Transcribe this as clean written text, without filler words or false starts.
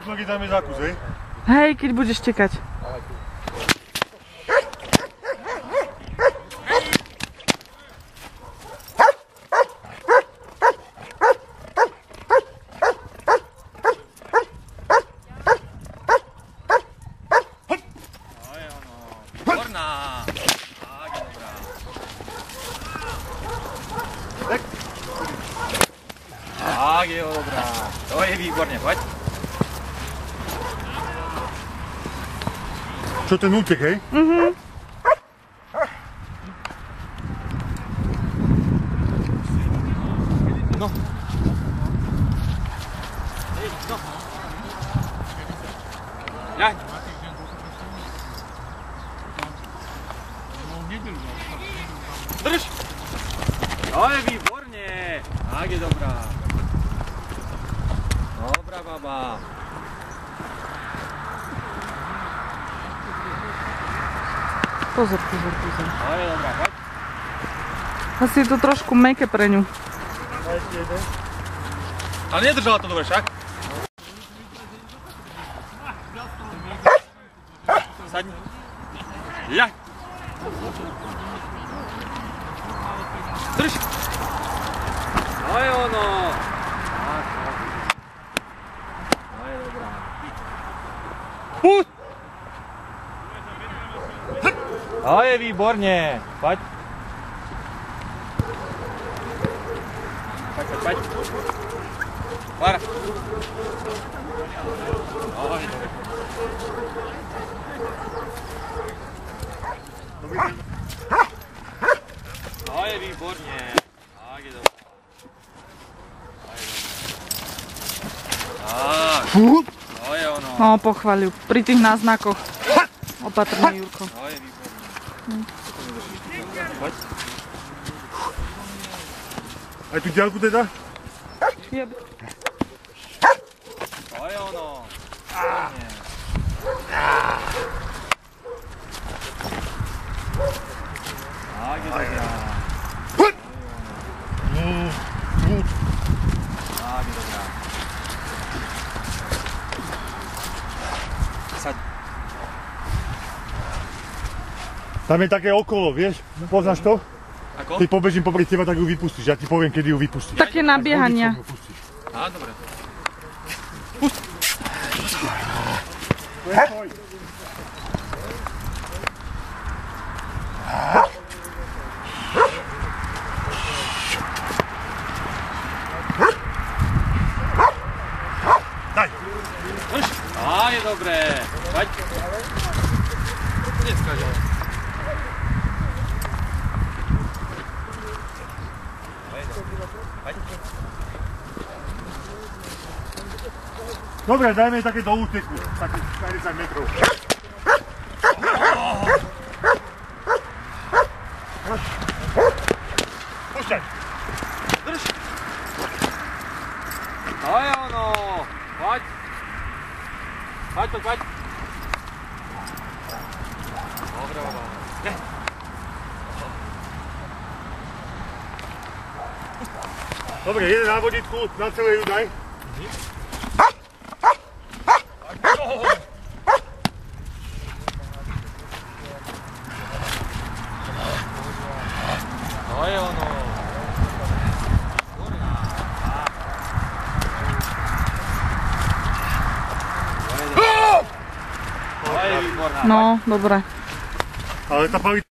Nohy dáme zákus, hej? Hej, keď budeš tekať. Tak je dobrá. To je výborne, poď. Čo ten útek, hej? No. No. Ľaď. Drž. To je výborne. Tak je dobrá. Dobrá baba. Pozor, pozor, pozor. To je dobrá, poď. Asi je to trošku mäkké pre ňu. Ale nedržala to dobre však. Sadni. Ľaď. Drž. To je ono. To je dobrá. Pust. To je výborne. Poď. Poď. Par. Oj. To je výborne. Tak je dobré. Tak. To je ono. No, pochváľujú. Pri tých náznakoch. Opatrne, Jurko. To je výborne. Poď. Aj tú ďalku teda? Jeb. To je ono. Tak je dobrá. Tak je dobrá. Saď. Tam je také okolo, vieš? Poznáš to? Ako? Keď pobežím popri teba, tak ju vypustíš. Ja ti poviem, kedy ju vypustíš. Také nabiehania. Á, dobre. Daj! Á, je dobré. Poď. Dneska, že? Dobre, dajme také do úteku. Takých 40 metrov. Púšťaj! Drž. To je ono. Poď. Poď. Dobre, baba. Dobre, jeden na vodítku, na celé ju daj. To je ono. To je výborná. No, dobre. Ale tá palica